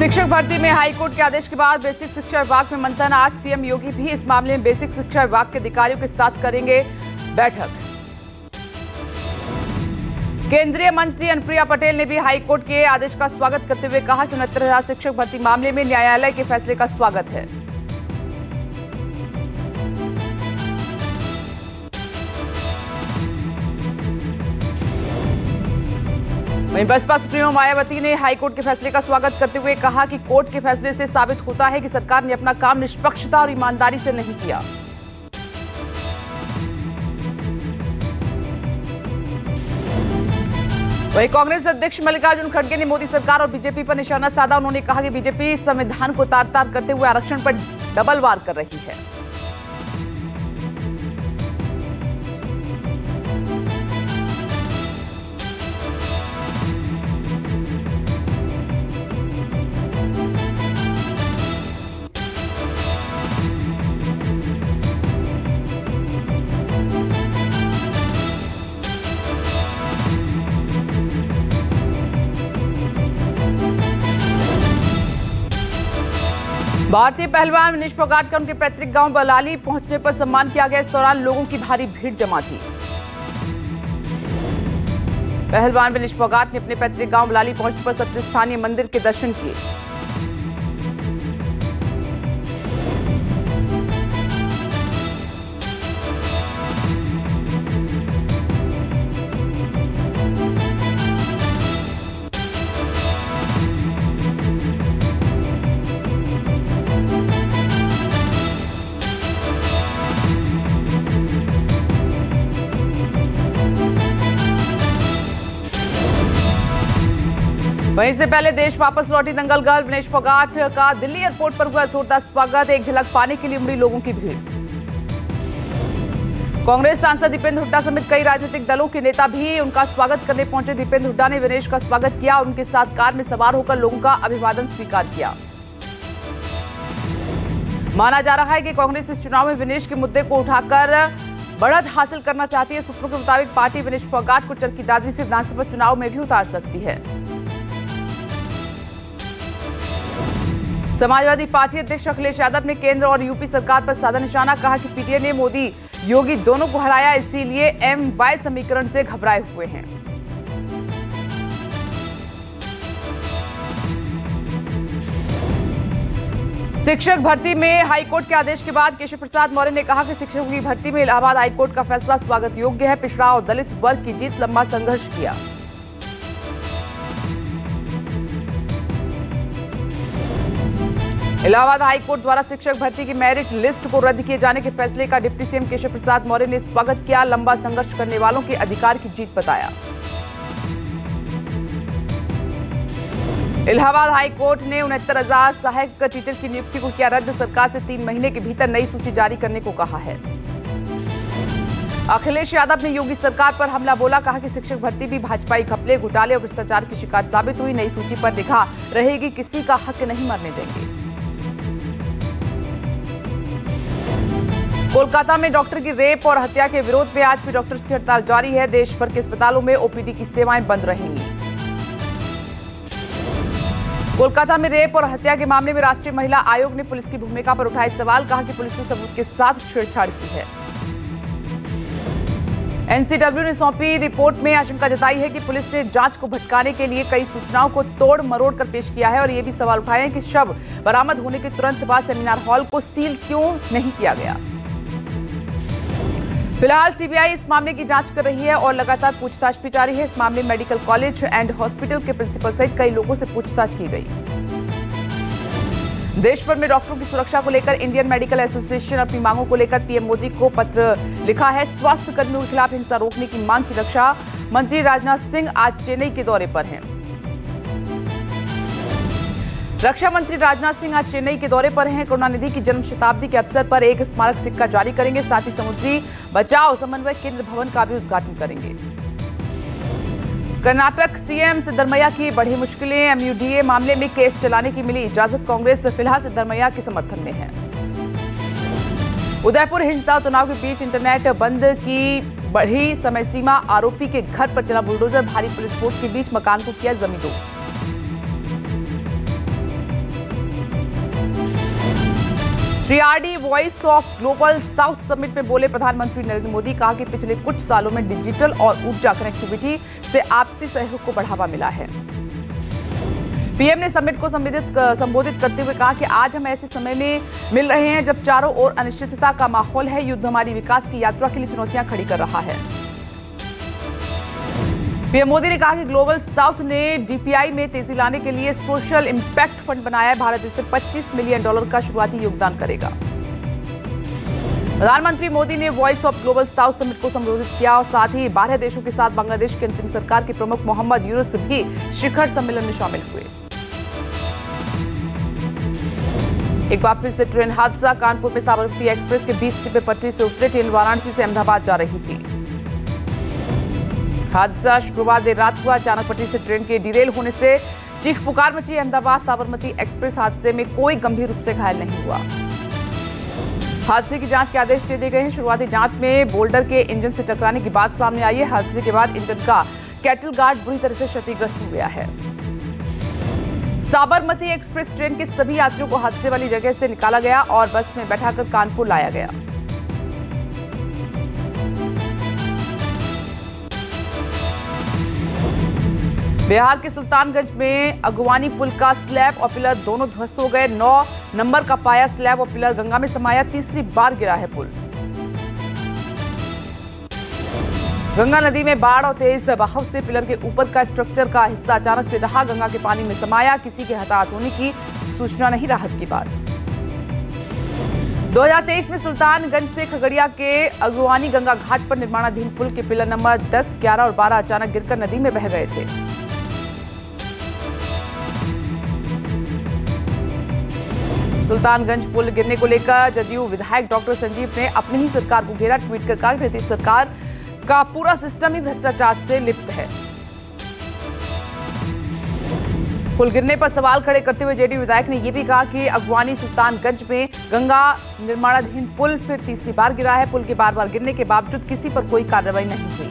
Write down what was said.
शिक्षक भर्ती में हाईकोर्ट के आदेश के बाद बेसिक शिक्षा विभाग में मंथन। आज सीएम योगी भी इस मामले में बेसिक शिक्षा विभाग के अधिकारियों के साथ करेंगे बैठक। केंद्रीय मंत्री अनुप्रिया पटेल ने भी हाईकोर्ट के आदेश का स्वागत करते हुए कहा कि 69,000 शिक्षक भर्ती मामले में न्यायालय के फैसले का स्वागत है। वहीं बसपा सुप्रीमो मायावती ने हाईकोर्ट के फैसले का स्वागत करते हुए कहा कि कोर्ट के फैसले से साबित होता है कि सरकार ने अपना काम निष्पक्षता और ईमानदारी से नहीं किया। वहीं कांग्रेस अध्यक्ष मल्लिकार्जुन खड़गे ने मोदी सरकार और बीजेपी पर निशाना साधा। उन्होंने कहा कि बीजेपी संविधान को तार-तार करते हुए आरक्षण पर डबल वार कर रही है। भारतीय पहलवान विनेश फोगाट का उनके पैतृक गांव बलाली पहुंचने पर सम्मान किया गया। इस दौरान लोगों की भारी भीड़ जमा थी। पहलवान विनेश फोगाट ने अपने पैतृक गांव बलाली पहुंचने पर सबसे स्थानीय मंदिर के दर्शन किए। वहीं से पहले देश वापस लौटी दंगल गर्ल विनेश फोगाट का दिल्ली एयरपोर्ट पर हुआ जोरदार स्वागत। एक झलक पाने के लिए उमड़ी लोगों की भीड़। कांग्रेस सांसद दीपेंद्र हुड्डा समेत कई राजनीतिक दलों के नेता भी उनका स्वागत करने पहुंचे। दीपेंद्र हुड्डा ने विनेश का स्वागत किया और उनके साथ कार में सवार होकर लोगों का अभिवादन स्वीकार किया। माना जा रहा है कि कांग्रेस इस चुनाव में विनेश के मुद्दे को उठाकर बढ़त हासिल करना चाहती है। सूत्रों के मुताबिक पार्टी विनेश फोगाट को चरखी दादरी से विधानसभा चुनाव में भी उतार सकती है। समाजवादी पार्टी अध्यक्ष अखिलेश यादव ने केंद्र और यूपी सरकार पर साधा निशाना। कहा कि पीटीआई ने मोदी योगी दोनों को हराया, इसीलिए MY समीकरण से घबराए हुए हैं। शिक्षक भर्ती में हाईकोर्ट के आदेश के बाद केशव प्रसाद मौर्य ने कहा कि शिक्षकों की भर्ती में इलाहाबाद हाईकोर्ट का फैसला स्वागत योग्य है। पिछड़ा और दलित वर्ग की जीत, लंबा संघर्ष किया। इलाहाबाद हाईकोर्ट द्वारा शिक्षक भर्ती की मेरिट लिस्ट को रद्द किए जाने के फैसले का डिप्टी सीएम केशव प्रसाद मौर्य ने स्वागत किया। लंबा संघर्ष करने वालों के अधिकार की जीत बताया। इलाहाबाद हाईकोर्ट ने 69,000 सहायक टीचर की नियुक्ति को किया रद्द। सरकार से 3 महीने के भीतर नई सूची जारी करने को कहा है। अखिलेश यादव ने योगी सरकार पर हमला बोला। कहा कि शिक्षक भर्ती भी भाजपाई घपले, घोटाले और भ्रष्टाचार की शिकार साबित हुई। नई सूची पर निगाह रहेगी, किसी का हक नहीं मरने देंगे। कोलकाता में डॉक्टर की रेप और हत्या के विरोध में आज भी डॉक्टर्स की हड़ताल जारी है। देश भर के अस्पतालों में ओपीडी की सेवाएं बंद रहेंगी। कोलकाता में रेप और हत्या के मामले में राष्ट्रीय महिला आयोग ने पुलिस की भूमिका पर उठाए सवाल। कहा कि पुलिस ने सबूत के साथ छेड़छाड़ की है। एनसीडब्ल्यू ने सौंपी रिपोर्ट में आशंका जताई है कि पुलिस ने जांच को भटकाने के लिए कई सूचनाओं को तोड़ मरोड़ कर पेश किया है और ये भी सवाल उठाए हैं कि शव बरामद होने के तुरंत बाद सेमिनार हॉल को सील क्यों नहीं किया गया। फिलहाल सीबीआई इस मामले की जांच कर रही है और लगातार पूछताछ भी जारी है। इस मामले में मेडिकल कॉलेज एंड हॉस्पिटल के प्रिंसिपल सहित कई लोगों से पूछताछ की गई। देश भर में डॉक्टरों की सुरक्षा को लेकर इंडियन मेडिकल एसोसिएशन अपनी मांगों को लेकर पीएम मोदी को पत्र लिखा है। स्वास्थ्य कर्मियों के खिलाफ हिंसा रोकने की मांग की रक्षा मंत्री राजनाथ सिंह आज चेन्नई के दौरे पर हैं। रक्षा मंत्री राजनाथ सिंह आज चेन्नई के दौरे पर हैं। करुणानिधि की जन्म शताब्दी के अवसर पर एक स्मारक सिक्का जारी करेंगे। साथ ही समुद्री बचाव समन्वय केंद्र भवन का भी उद्घाटन करेंगे। कर्नाटक सीएम सिद्धरमैया की बढ़ी मुश्किलें। MUDA मामले में केस चलाने की मिली इजाजत। कांग्रेस फिलहाल सिद्धरमैया के समर्थन में है। उदयपुर हिंसा तनाव के बीच इंटरनेट बंद की बढ़ी समय सीमा। आरोपी के घर पर चला बुलडोजर। भारी पुलिस फोर्स के बीच मकान को किया जमींदोज। 3RD voice of global south summit में बोले प्रधानमंत्री नरेंद्र मोदी। कहा कि पिछले कुछ सालों में डिजिटल और ऊर्जा कनेक्टिविटी से आपसी सहयोग को बढ़ावा मिला है। पीएम ने समिट को संबोधित करते हुए कहा कि आज हम ऐसे समय में मिल रहे हैं जब चारों ओर अनिश्चितता का माहौल है। युद्ध हमारी विकास की यात्रा के लिए चुनौतियां खड़ी कर रहा है। पीएम मोदी ने कहा कि ग्लोबल साउथ ने डीपीआई में तेजी लाने के लिए सोशल इंपैक्ट फंड बनाया है। भारत इसमें $25 मिलियन का शुरुआती योगदान करेगा। प्रधानमंत्री मोदी ने voice of global south summit को संबोधित किया और साथ ही 12 देशों के साथ बांग्लादेश की अंतिम सरकार के प्रमुख मोहम्मद यूनुस भी शिखर सम्मेलन में शामिल हुए। एक बार फिर से ट्रेन हादसा। कानपुर में साबरमती एक्सप्रेस के 20 डिब्बे पटरी से उतरे। ट्रेन वाराणसी से अहमदाबाद जा रही थी। हादसा शुक्रवार देर रात हुआ। अचानक पटरी से ट्रेन के डिरेल होने से चीख पुकार मची। अहमदाबाद साबरमती एक्सप्रेस हादसे में कोई गंभीर रूप से घायल नहीं हुआ। हादसे की जांच के आदेश दे दिए गए हैं। शुरुआती जांच में बोल्डर के इंजन से टकराने की बात सामने आई है। हादसे के बाद इंजन का कैटल गार्ड बुरी तरह से क्षतिग्रस्त हो गया है। साबरमती एक्सप्रेस ट्रेन के सभी यात्रियों को हादसे वाली जगह से निकाला गया और बस में बैठाकर कानपुर लाया गया। बिहार के सुल्तानगंज में अगवानी पुल का स्लैब और पिलर दोनों ध्वस्त हो गए। 9 नंबर का पाया स्लैब और पिलर गंगा में समाया। तीसरी बार गिरा है पुल। गंगा नदी में बाढ़ और तेज बहाव से पिलर के ऊपर का स्ट्रक्चर का हिस्सा अचानक से रहा गंगा के पानी में समाया। किसी के हताहत होने की सूचना नहीं। राहत की बात। 2023 में सुल्तानगंज से खगड़िया के अगवानी गंगा घाट पर निर्माणाधीन पुल के पिलर नंबर 10, 11 और 12 अचानक गिरकर नदी में बह गए थे। सुल्तानगंज पुल गिरने को लेकर जदयू विधायक डॉक्टर संजीव ने अपनी ही सरकार को घेरा। ट्वीट कर कहा कि नीतीश सरकार का पूरा सिस्टम ही भ्रष्टाचार से लिप्त है। पुल गिरने पर सवाल खड़े करते हुए जेडीयू विधायक ने यह भी कहा कि अगवानी सुल्तानगंज में गंगा निर्माणाधीन पुल फिर तीसरी बार गिरा है। पुल के बार बार गिरने के बावजूद किसी पर कोई कार्रवाई नहीं हुई।